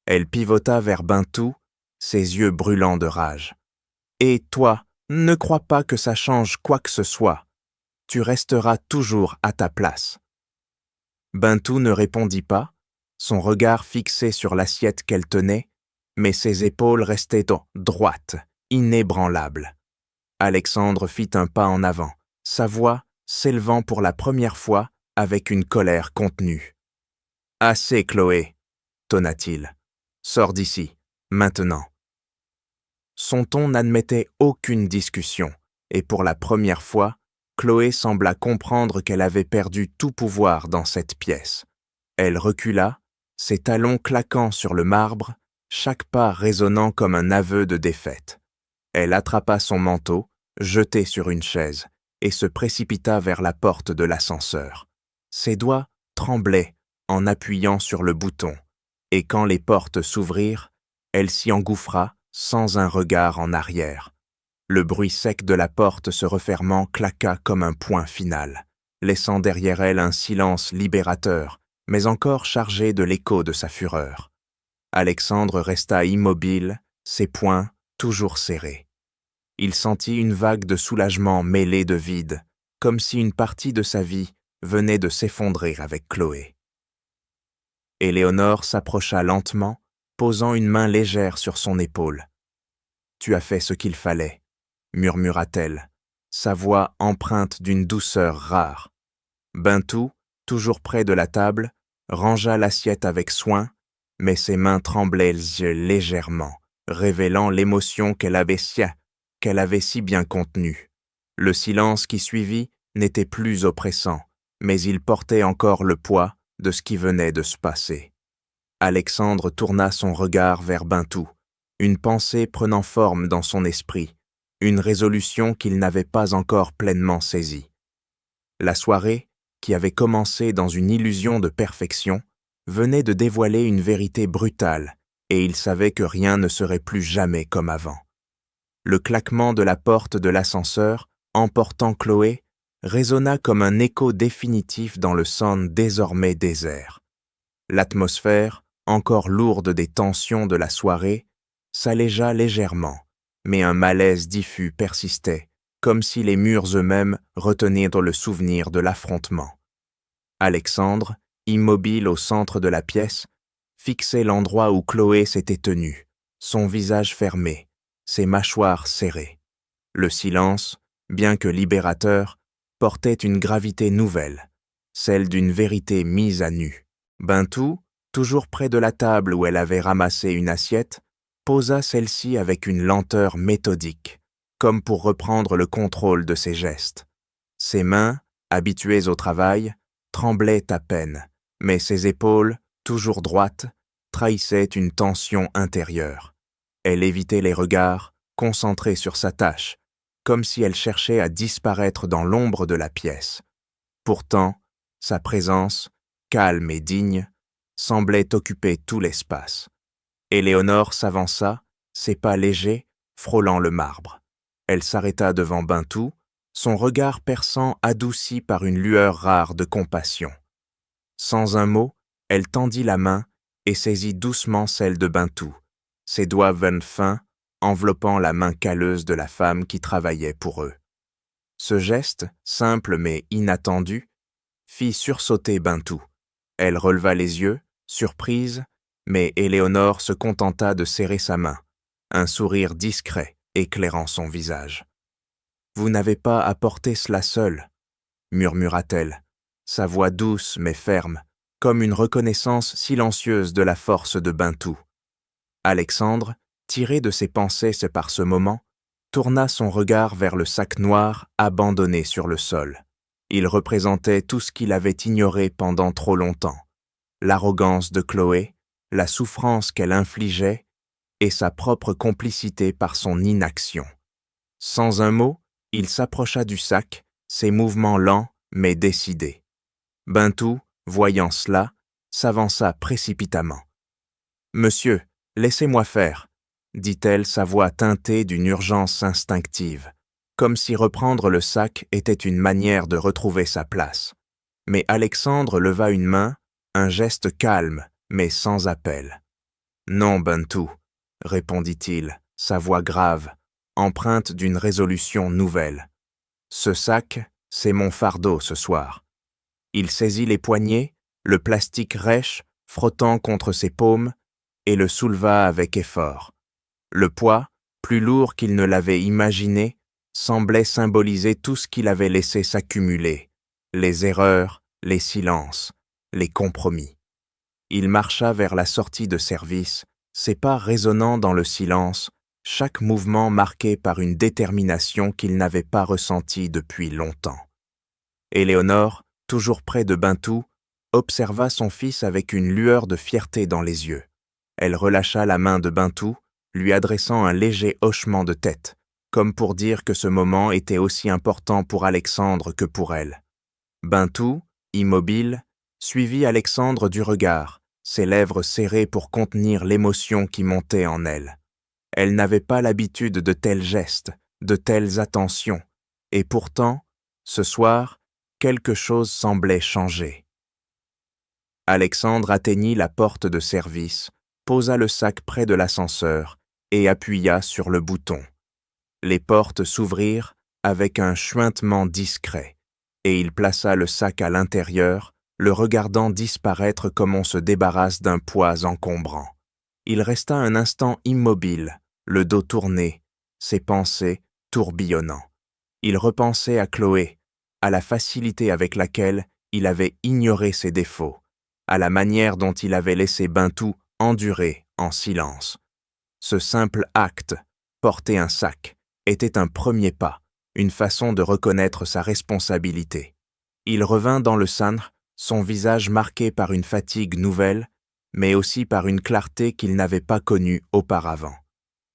Elle pivota vers Bintou, ses yeux brûlants de rage. « Et toi, ne crois pas que ça change quoi que ce soit. Tu resteras toujours à ta place. » Bintou ne répondit pas, son regard fixé sur l'assiette qu'elle tenait, mais ses épaules restaient droites, inébranlables. Alexandre fit un pas en avant, sa voix s'élevant pour la première fois avec une colère contenue. « Assez, Chloé, » tonna-t-il. « Sors d'ici, maintenant. » Son ton n'admettait aucune discussion, et pour la première fois, Chloé sembla comprendre qu'elle avait perdu tout pouvoir dans cette pièce. Elle recula, ses talons claquant sur le marbre, chaque pas résonnant comme un aveu de défaite. Elle attrapa son manteau, jeté sur une chaise, et se précipita vers la porte de l'ascenseur. Ses doigts tremblaient en appuyant sur le bouton, et quand les portes s'ouvrirent, elle s'y engouffra sans un regard en arrière. Le bruit sec de la porte se refermant claqua comme un point final, laissant derrière elle un silence libérateur, mais encore chargé de l'écho de sa fureur. Alexandre resta immobile, ses poings toujours serrés. Il sentit une vague de soulagement mêlée de vide, comme si une partie de sa vie venait de s'effondrer avec Chloé. Éléonore s'approcha lentement, posant une main légère sur son épaule. « Tu as fait ce qu'il fallait, » murmura-t-elle, sa voix empreinte d'une douceur rare. Bintou, toujours près de la table, rangea l'assiette avec soin, mais ses mains tremblaient légèrement, révélant l'émotion qu'elle avait si bien contenue. Le silence qui suivit n'était plus oppressant, mais il portait encore le poids de ce qui venait de se passer. Alexandre tourna son regard vers Bintou, une pensée prenant forme dans son esprit, une résolution qu'il n'avait pas encore pleinement saisie. La soirée, qui avait commencé dans une illusion de perfection, venait de dévoiler une vérité brutale, et il savait que rien ne serait plus jamais comme avant. Le claquement de la porte de l'ascenseur, emportant Chloé, résonna comme un écho définitif dans le Sound désormais désert. L'atmosphère, encore lourde des tensions de la soirée, s'allégea légèrement, mais un malaise diffus persistait, comme si les murs eux-mêmes retenaient le souvenir de l'affrontement. Alexandre, immobile au centre de la pièce, fixait l'endroit où Chloé s'était tenue, son visage fermé, ses mâchoires serrées. Le silence, bien que libérateur, portait une gravité nouvelle, celle d'une vérité mise à nu. Bintou, toujours près de la table où elle avait ramassé une assiette, posa celle-ci avec une lenteur méthodique, comme pour reprendre le contrôle de ses gestes. Ses mains, habituées au travail, tremblaient à peine, mais ses épaules, toujours droites, trahissaient une tension intérieure. Elle évitait les regards, concentrés sur sa tâche, comme si elle cherchait à disparaître dans l'ombre de la pièce. Pourtant, sa présence, calme et digne, semblait occuper tout l'espace. Éléonore s'avança, ses pas légers, frôlant le marbre. Elle s'arrêta devant Bintou, son regard perçant adouci par une lueur rare de compassion. Sans un mot, elle tendit la main et saisit doucement celle de Bintou, ses doigts vinrent fins, enveloppant la main calleuse de la femme qui travaillait pour eux. Ce geste, simple mais inattendu, fit sursauter Bintou. Elle releva les yeux, surprise, mais Éléonore se contenta de serrer sa main, un sourire discret éclairant son visage. « Vous n'avez pas apporté cela seule, » murmura-t-elle, sa voix douce mais ferme, comme une reconnaissance silencieuse de la force de Bintou. Alexandre, tiré de ses pensées par ce moment, tourna son regard vers le sac noir abandonné sur le sol. Il représentait tout ce qu'il avait ignoré pendant trop longtemps. L'arrogance de Chloé, la souffrance qu'elle infligeait et sa propre complicité par son inaction. Sans un mot, il s'approcha du sac, ses mouvements lents mais décidés. Bintou, voyant cela, s'avança précipitamment. « Monsieur, laissez-moi faire », dit-elle, sa voix teintée d'une urgence instinctive, comme si reprendre le sac était une manière de retrouver sa place. Mais Alexandre leva une main, un geste calme, mais sans appel. « Non, Bintou, » répondit-il, sa voix grave, empreinte d'une résolution nouvelle. « Ce sac, c'est mon fardeau ce soir. » Il saisit les poignets, le plastique rêche, frottant contre ses paumes, et le souleva avec effort. Le poids, plus lourd qu'il ne l'avait imaginé, semblait symboliser tout ce qu'il avait laissé s'accumuler, les erreurs, les silences, les compromis. Il marcha vers la sortie de service, ses pas résonnant dans le silence, chaque mouvement marqué par une détermination qu'il n'avait pas ressentie depuis longtemps. Éléonore, toujours près de Bintou, observa son fils avec une lueur de fierté dans les yeux. Elle relâcha la main de Bintou, lui adressant un léger hochement de tête, comme pour dire que ce moment était aussi important pour Alexandre que pour elle. Bintou, immobile, suivit Alexandre du regard, ses lèvres serrées pour contenir l'émotion qui montait en elle. Elle n'avait pas l'habitude de tels gestes, de telles attentions, et pourtant, ce soir, quelque chose semblait changer. Alexandre atteignit la porte de service, posa le sac près de l'ascenseur et appuya sur le bouton. Les portes s'ouvrirent avec un chuintement discret, et il plaça le sac à l'intérieur, le regardant disparaître comme on se débarrasse d'un poids encombrant. Il resta un instant immobile, le dos tourné, ses pensées tourbillonnant. Il repensait à Chloé, à la facilité avec laquelle il avait ignoré ses défauts, à la manière dont il avait laissé Bintou endurer en silence. Ce simple acte, porter un sac, était un premier pas, une façon de reconnaître sa responsabilité. Il revint dans le Sanr, son visage marqué par une fatigue nouvelle, mais aussi par une clarté qu'il n'avait pas connue auparavant.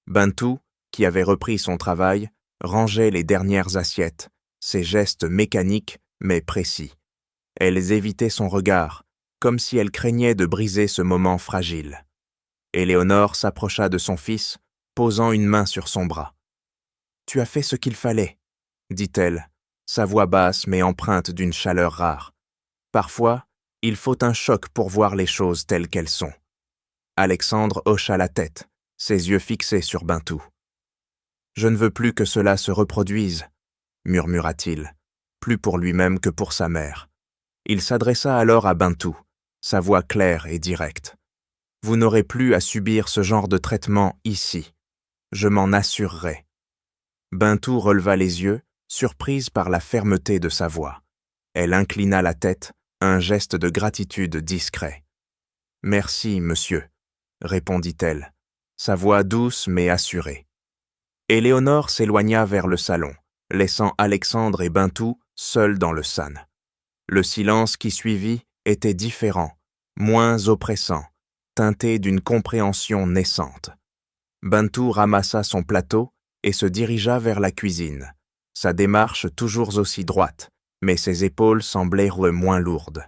Bintou, qui avait repris son travail, rangeait les dernières assiettes, ses gestes mécaniques mais précis. Elles évitaient son regard, comme si elle craignait de briser ce moment fragile. Éléonore s'approcha de son fils, posant une main sur son bras. « Tu as fait ce qu'il fallait, » dit-elle, sa voix basse mais empreinte d'une chaleur rare. Parfois, il faut un choc pour voir les choses telles qu'elles sont. Alexandre hocha la tête, ses yeux fixés sur Bintou. « Je ne veux plus que cela se reproduise, » murmura-t-il, plus pour lui-même que pour sa mère. Il s'adressa alors à Bintou, sa voix claire et directe. « Vous n'aurez plus à subir ce genre de traitement ici. Je m'en assurerai. » Bintou releva les yeux, surprise par la fermeté de sa voix. Elle inclina la tête, un geste de gratitude discret. « Merci, monsieur, » répondit-elle, sa voix douce mais assurée. Éléonore s'éloigna vers le salon, laissant Alexandre et Bintou seuls dans le san. Le silence qui suivit était différent, moins oppressant, teinté d'une compréhension naissante. Bintou ramassa son plateau et se dirigea vers la cuisine, sa démarche toujours aussi droite, mais ses épaules semblèrent moins lourdes.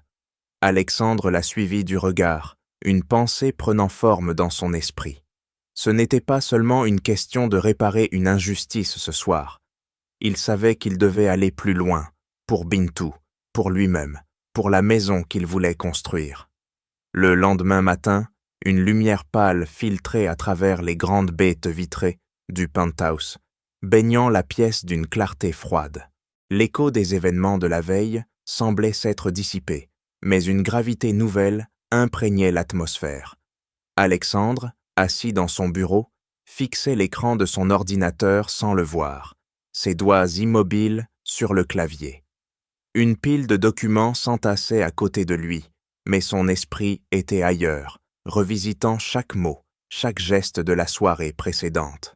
Alexandre la suivit du regard, une pensée prenant forme dans son esprit. Ce n'était pas seulement une question de réparer une injustice ce soir. Il savait qu'il devait aller plus loin, pour Bintou, pour lui-même, pour la maison qu'il voulait construire. Le lendemain matin, une lumière pâle filtrait à travers les grandes baies vitrées du penthouse, baignant la pièce d'une clarté froide. L'écho des événements de la veille semblait s'être dissipé, mais une gravité nouvelle imprégnait l'atmosphère. Alexandre, assis dans son bureau, fixait l'écran de son ordinateur sans le voir, ses doigts immobiles sur le clavier. Une pile de documents s'entassait à côté de lui, mais son esprit était ailleurs, revisitant chaque mot, chaque geste de la soirée précédente.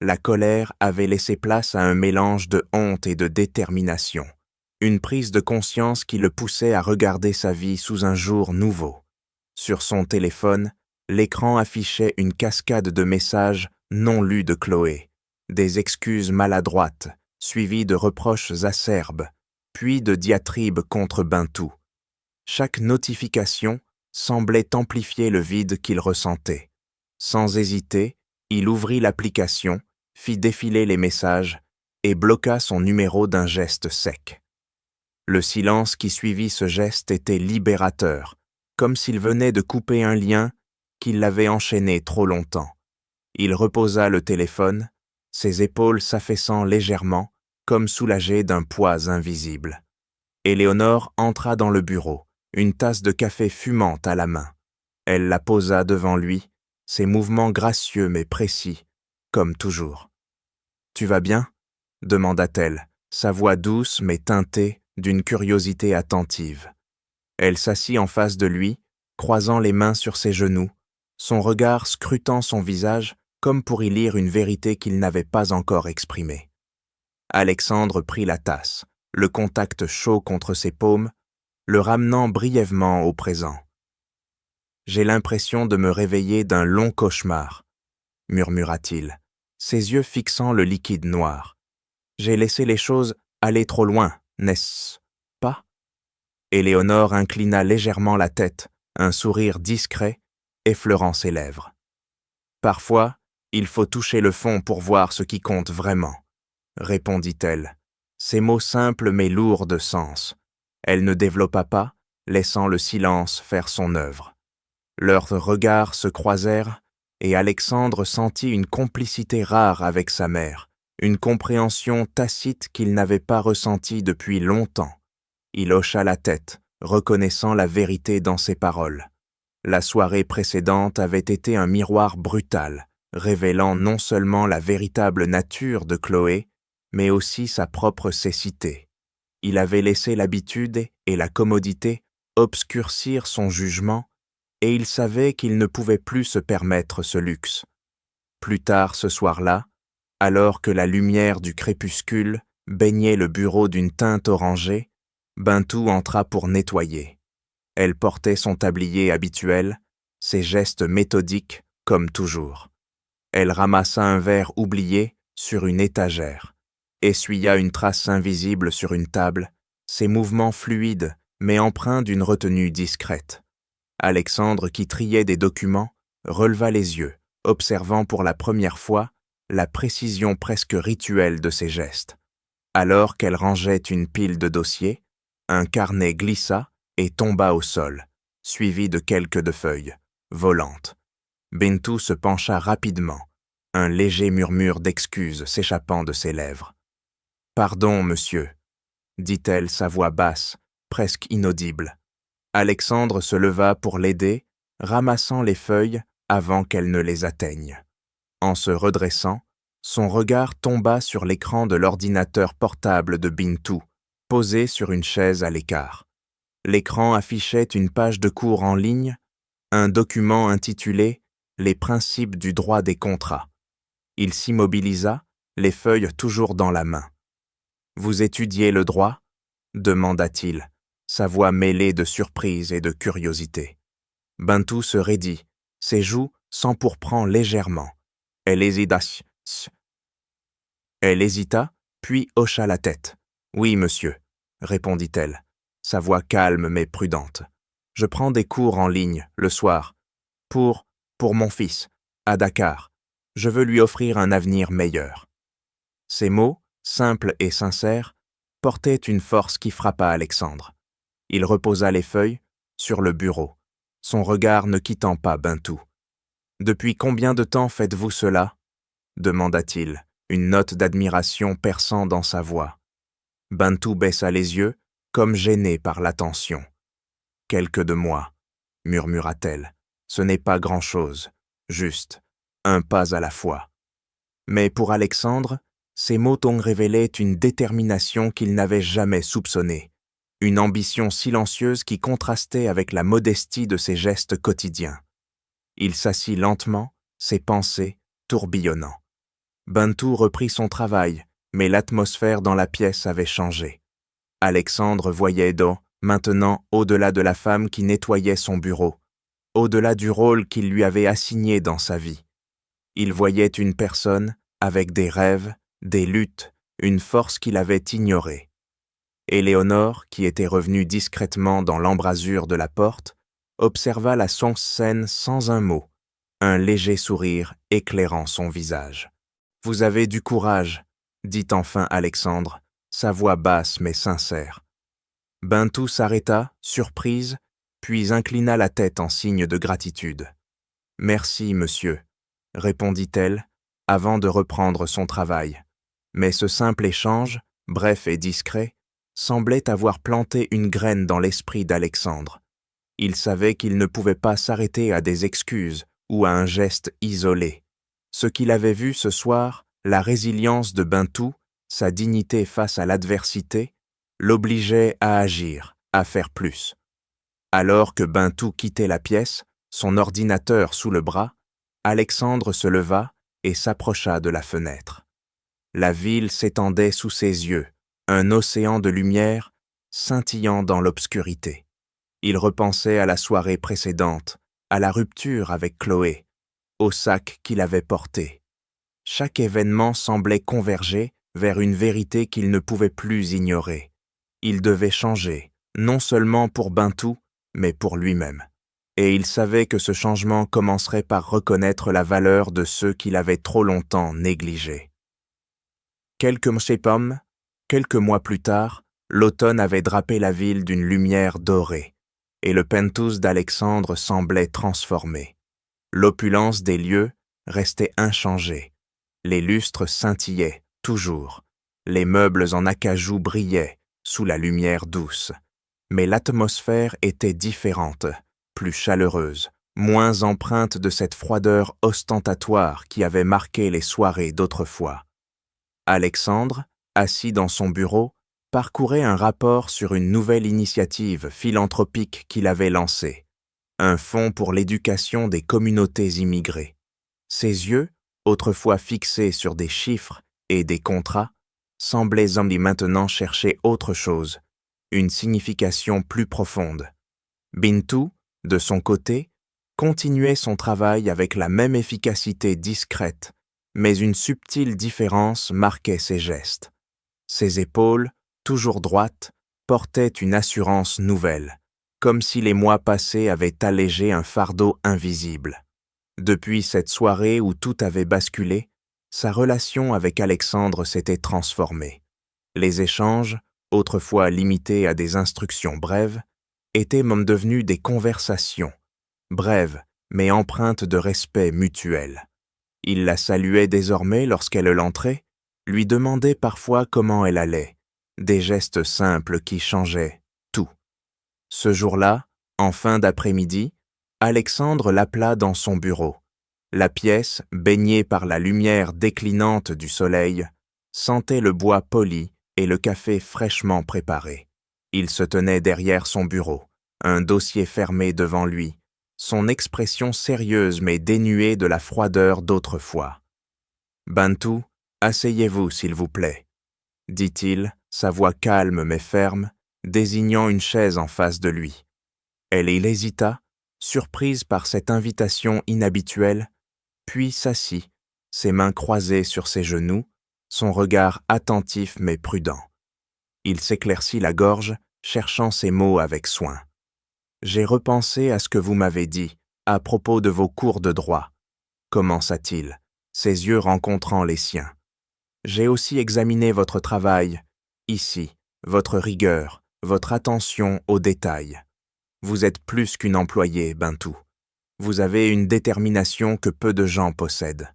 La colère avait laissé place à un mélange de honte et de détermination, une prise de conscience qui le poussait à regarder sa vie sous un jour nouveau. Sur son téléphone, l'écran affichait une cascade de messages non lus de Chloé, des excuses maladroites, suivies de reproches acerbes, puis de diatribes contre Bintou. Chaque notification semblait amplifier le vide qu'il ressentait. Sans hésiter, il ouvrit l'application, fit défiler les messages et bloqua son numéro d'un geste sec. Le silence qui suivit ce geste était libérateur, comme s'il venait de couper un lien qui l'avait enchaîné trop longtemps. Il reposa le téléphone, ses épaules s'affaissant légèrement, comme soulagées d'un poids invisible. Éléonore entra dans le bureau, une tasse de café fumante à la main. Elle la posa devant lui, ses mouvements gracieux mais précis, comme toujours. « Tu vas bien ?» demanda-t-elle, sa voix douce mais teintée d'une curiosité attentive. Elle s'assit en face de lui, croisant les mains sur ses genoux, son regard scrutant son visage comme pour y lire une vérité qu'il n'avait pas encore exprimée. Alexandre prit la tasse, le contact chaud contre ses paumes, le ramenant brièvement au présent. « J'ai l'impression de me réveiller d'un long cauchemar, » murmura-t-il, ses yeux fixant le liquide noir. « J'ai laissé les choses aller trop loin, n'est-ce pas ?» Éléonore inclina légèrement la tête, un sourire discret, effleurant ses lèvres. « Parfois, il faut toucher le fond pour voir ce qui compte vraiment, » répondit-elle, ses mots simples mais lourds de sens. Elle ne développa pas, laissant le silence faire son œuvre. Leurs regards se croisèrent et Alexandre sentit une complicité rare avec sa mère, une compréhension tacite qu'il n'avait pas ressentie depuis longtemps. Il hocha la tête, reconnaissant la vérité dans ses paroles. La soirée précédente avait été un miroir brutal, révélant non seulement la véritable nature de Chloé, mais aussi sa propre cécité. Il avait laissé l'habitude et la commodité obscurcir son jugement, et il savait qu'il ne pouvait plus se permettre ce luxe. Plus tard ce soir-là, alors que la lumière du crépuscule baignait le bureau d'une teinte orangée, Bintou entra pour nettoyer. Elle portait son tablier habituel, ses gestes méthodiques comme toujours. Elle ramassa un verre oublié sur une étagère, essuya une trace invisible sur une table, ses mouvements fluides mais empreints d'une retenue discrète. Alexandre, qui triait des documents, releva les yeux, observant pour la première fois la précision presque rituelle de ses gestes. Alors qu'elle rangeait une pile de dossiers, un carnet glissa et tomba au sol, suivi de quelques de feuilles, volantes. Bintou se pencha rapidement, un léger murmure d'excuses s'échappant de ses lèvres. « Pardon, monsieur », dit-elle, sa voix basse, presque inaudible. Alexandre se leva pour l'aider, ramassant les feuilles avant qu'elle ne les atteigne. En se redressant, son regard tomba sur l'écran de l'ordinateur portable de Bintou, posé sur une chaise à l'écart. L'écran affichait une page de cours en ligne, un document intitulé « Les principes du droit des contrats ». Il s'immobilisa, les feuilles toujours dans la main. « Vous étudiez le droit ?» demanda-t-il, sa voix mêlée de surprise et de curiosité. Bintou se raidit, ses joues s'empourprant légèrement. Elle hésita, puis hocha la tête. « Oui, monsieur », répondit-elle, sa voix calme mais prudente. « Je prends des cours en ligne, le soir, pour mon fils, à Dakar. Je veux lui offrir un avenir meilleur. » Ces mots, simples et sincères, portaient une force qui frappa Alexandre. Il reposa les feuilles sur le bureau, son regard ne quittant pas Bintou. « Depuis combien de temps faites-vous cela ?» demanda-t-il, une note d'admiration perçant dans sa voix. Bintou baissa les yeux, comme gêné par l'attention. « Quelques de mois, » murmura-t-elle. « Ce n'est pas grand-chose, juste, un pas à la fois. » Mais pour Alexandre, ces mots révélaient une détermination qu'il n'avait jamais soupçonnée, une ambition silencieuse qui contrastait avec la modestie de ses gestes quotidiens. Il s'assit lentement, ses pensées tourbillonnant. Bintou reprit son travail, mais l'atmosphère dans la pièce avait changé. Alexandre voyait maintenant au-delà de la femme qui nettoyait son bureau, au-delà du rôle qu'il lui avait assigné dans sa vie. Il voyait une personne avec des rêves, des luttes, une force qu'il avait ignorée. Éléonore, qui était revenue discrètement dans l'embrasure de la porte, observa la scène sans un mot, un léger sourire éclairant son visage. « Vous avez du courage », dit enfin Alexandre, sa voix basse mais sincère. Bintou s'arrêta, surprise, puis inclina la tête en signe de gratitude. « Merci, monsieur », répondit-elle, avant de reprendre son travail. Mais ce simple échange, bref et discret, semblait avoir planté une graine dans l'esprit d'Alexandre. Il savait qu'il ne pouvait pas s'arrêter à des excuses ou à un geste isolé. Ce qu'il avait vu ce soir, la résilience de Bintou, sa dignité face à l'adversité, l'obligeait à agir, à faire plus. Alors que Bintou quittait la pièce, son ordinateur sous le bras, Alexandre se leva et s'approcha de la fenêtre. La ville s'étendait sous ses yeux, un océan de lumière scintillant dans l'obscurité. Il repensait à la soirée précédente, à la rupture avec Chloé, au sac qu'il avait porté. Chaque événement semblait converger vers une vérité qu'il ne pouvait plus ignorer. Il devait changer, non seulement pour Bintou, mais pour lui-même. Et il savait que ce changement commencerait par reconnaître la valeur de ceux qu'il avait trop longtemps négligés. Quelques mois plus tard, l'automne avait drapé la ville d'une lumière dorée, et le penthouse d'Alexandre semblait transformé. L'opulence des lieux restait inchangée. Les lustres scintillaient, toujours. Les meubles en acajou brillaient, sous la lumière douce. Mais l'atmosphère était différente, plus chaleureuse, moins empreinte de cette froideur ostentatoire qui avait marqué les soirées d'autrefois. Alexandre, assis dans son bureau, parcourait un rapport sur une nouvelle initiative philanthropique qu'il avait lancée, un fonds pour l'éducation des communautés immigrées. Ses yeux, autrefois fixés sur des chiffres et des contrats, semblaient maintenant chercher autre chose, une signification plus profonde. Bintou, de son côté, continuait son travail avec la même efficacité discrète, mais une subtile différence marquait ses gestes. Ses épaules, toujours droites, portaient une assurance nouvelle, comme si les mois passés avaient allégé un fardeau invisible. Depuis cette soirée où tout avait basculé, sa relation avec Alexandre s'était transformée. Les échanges, autrefois limités à des instructions brèves, étaient même devenus des conversations, brèves mais empreintes de respect mutuel. Il la saluait désormais lorsqu'elle l'entrait, lui demandait parfois comment elle allait, des gestes simples qui changeaient tout. Ce jour-là, en fin d'après-midi, Alexandre l'appela dans son bureau. La pièce, baignée par la lumière déclinante du soleil, sentait le bois poli et le café fraîchement préparé. Il se tenait derrière son bureau, un dossier fermé devant lui, son expression sérieuse mais dénuée de la froideur d'autrefois. « Bantou, asseyez-vous s'il vous plaît », dit-il, sa voix calme mais ferme, désignant une chaise en face de lui. Elle hésita, surprise par cette invitation inhabituelle, puis s'assit, ses mains croisées sur ses genoux, son regard attentif mais prudent. Il s'éclaircit la gorge, cherchant ses mots avec soin. « J'ai repensé à ce que vous m'avez dit à propos de vos cours de droit, » commença-t-il, ses yeux rencontrant les siens. « J'ai aussi examiné votre travail, ici, votre rigueur, votre attention aux détails. Vous êtes plus qu'une employée, Bantou. Vous avez une détermination que peu de gens possèdent. »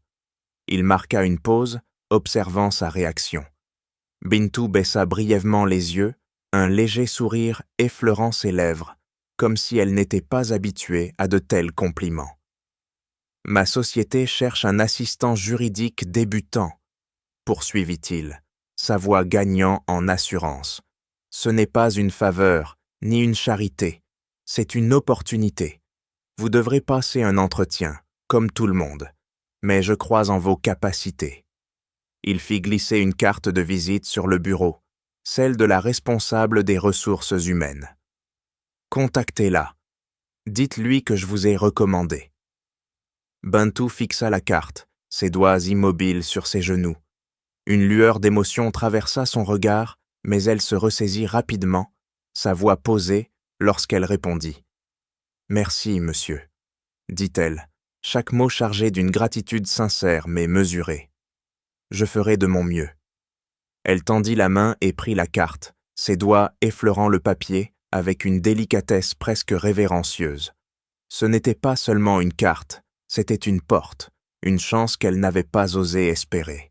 Il marqua une pause, observant sa réaction. Bintou baissa brièvement les yeux, un léger sourire effleurant ses lèvres, comme si elle n'était pas habituée à de tels compliments. « Ma société cherche un assistant juridique débutant, » poursuivit-il, sa voix gagnant en assurance. « Ce n'est pas une faveur, ni une charité, c'est une opportunité. Vous devrez passer un entretien, comme tout le monde, mais je crois en vos capacités. » Il fit glisser une carte de visite sur le bureau, celle de la responsable des ressources humaines. « Contactez-la. Dites-lui que je vous ai recommandé. » Bantou fixa la carte, ses doigts immobiles sur ses genoux. Une lueur d'émotion traversa son regard, mais elle se ressaisit rapidement, sa voix posée, lorsqu'elle répondit. « Merci, monsieur, » dit-elle, chaque mot chargé d'une gratitude sincère mais mesurée. « Je ferai de mon mieux. » Elle tendit la main et prit la carte, ses doigts effleurant le papier avec une délicatesse presque révérencieuse. Ce n'était pas seulement une carte, c'était une porte, une chance qu'elle n'avait pas osé espérer.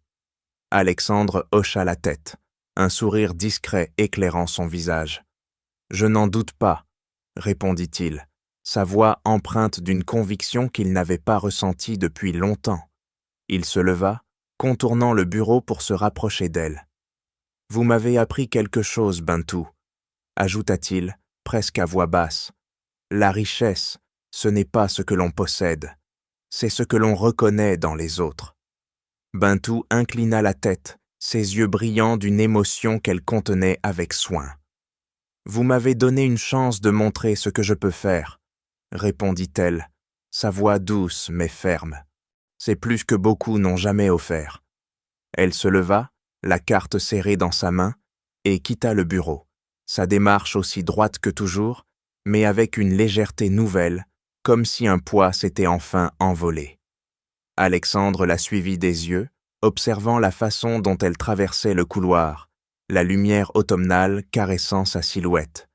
Alexandre hocha la tête, un sourire discret éclairant son visage. « Je n'en doute pas, » répondit-il, sa voix empreinte d'une conviction qu'il n'avait pas ressentie depuis longtemps. Il se leva, contournant le bureau pour se rapprocher d'elle. « Vous m'avez appris quelque chose, Bantou, » ajouta-t-il, presque à voix basse. « La richesse, ce n'est pas ce que l'on possède, c'est ce que l'on reconnaît dans les autres. » Bantou inclina la tête, ses yeux brillants d'une émotion qu'elle contenait avec soin. « Vous m'avez donné une chance de montrer ce que je peux faire, » répondit-elle, sa voix douce mais ferme. « C'est plus que beaucoup n'ont jamais offert. » Elle se leva, la carte serrée dans sa main, et quitta le bureau, sa démarche aussi droite que toujours, mais avec une légèreté nouvelle, comme si un poids s'était enfin envolé. Alexandre la suivit des yeux, observant la façon dont elle traversait le couloir, la lumière automnale caressant sa silhouette.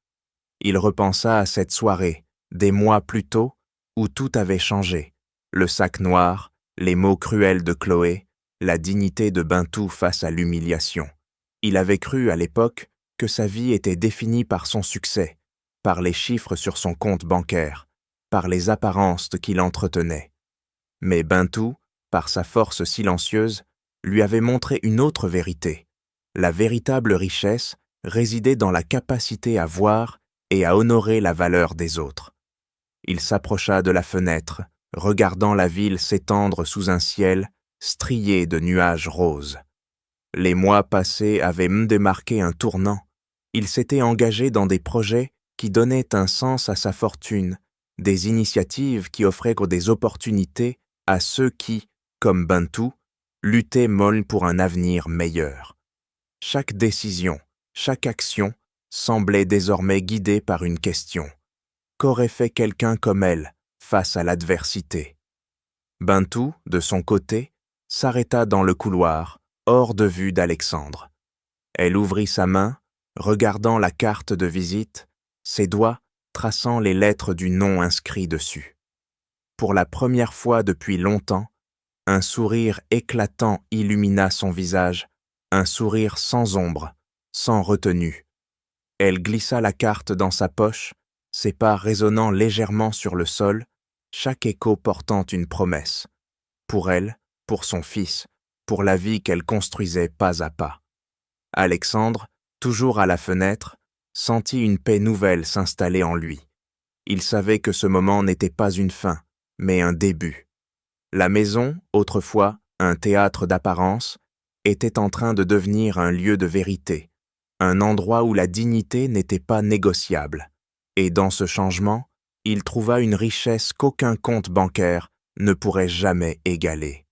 Il repensa à cette soirée, des mois plus tôt, où tout avait changé, le sac noir, les mots cruels de Chloé, la dignité de Bantou face à l'humiliation. Il avait cru à l'époque que sa vie était définie par son succès, par les chiffres sur son compte bancaire, par les apparences qu'il entretenait. Mais Bantou, par sa force silencieuse, lui avait montré une autre vérité. La véritable richesse résidait dans la capacité à voir et à honorer la valeur des autres. Il s'approcha de la fenêtre, regardant la ville s'étendre sous un ciel strié de nuages roses. Les mois passés avaient démarqué un tournant. Il s'était engagé dans des projets qui donnaient un sens à sa fortune des initiatives qui offraient des opportunités à ceux qui, comme Bantu, luttaient molles pour un avenir meilleur. Chaque décision, chaque action semblait désormais guidée par une question. Qu'aurait fait quelqu'un comme elle face à l'adversité? Bantu, de son côté, s'arrêta dans le couloir, hors de vue d'Alexandre. Elle ouvrit sa main, regardant la carte de visite, ses doigts traçant les lettres du nom inscrit dessus. Pour la première fois depuis longtemps, un sourire éclatant illumina son visage, un sourire sans ombre, sans retenue. Elle glissa la carte dans sa poche, ses pas résonnant légèrement sur le sol, chaque écho portant une promesse. Pour elle, pour son fils, pour la vie qu'elle construisait pas à pas. Alexandre, toujours à la fenêtre, sentit une paix nouvelle s'installer en lui. Il savait que ce moment n'était pas une fin, mais un début. La maison, autrefois un théâtre d'apparence, était en train de devenir un lieu de vérité, un endroit où la dignité n'était pas négociable. Et dans ce changement, il trouva une richesse qu'aucun compte bancaire ne pourrait jamais égaler.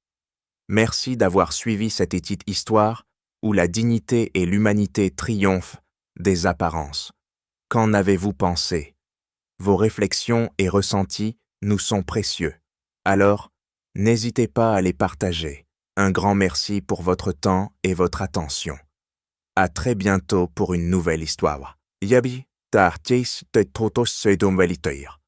Merci d'avoir suivi cette petite histoire où la dignité et l'humanité triomphent des apparences. Qu'en avez-vous pensé? Vos réflexions et ressentis nous sont précieux. Alors, n'hésitez pas à les partager. Un grand merci pour votre temps et votre attention. À très bientôt pour une nouvelle histoire. Yabi, tar tis te totos sedum velitoir.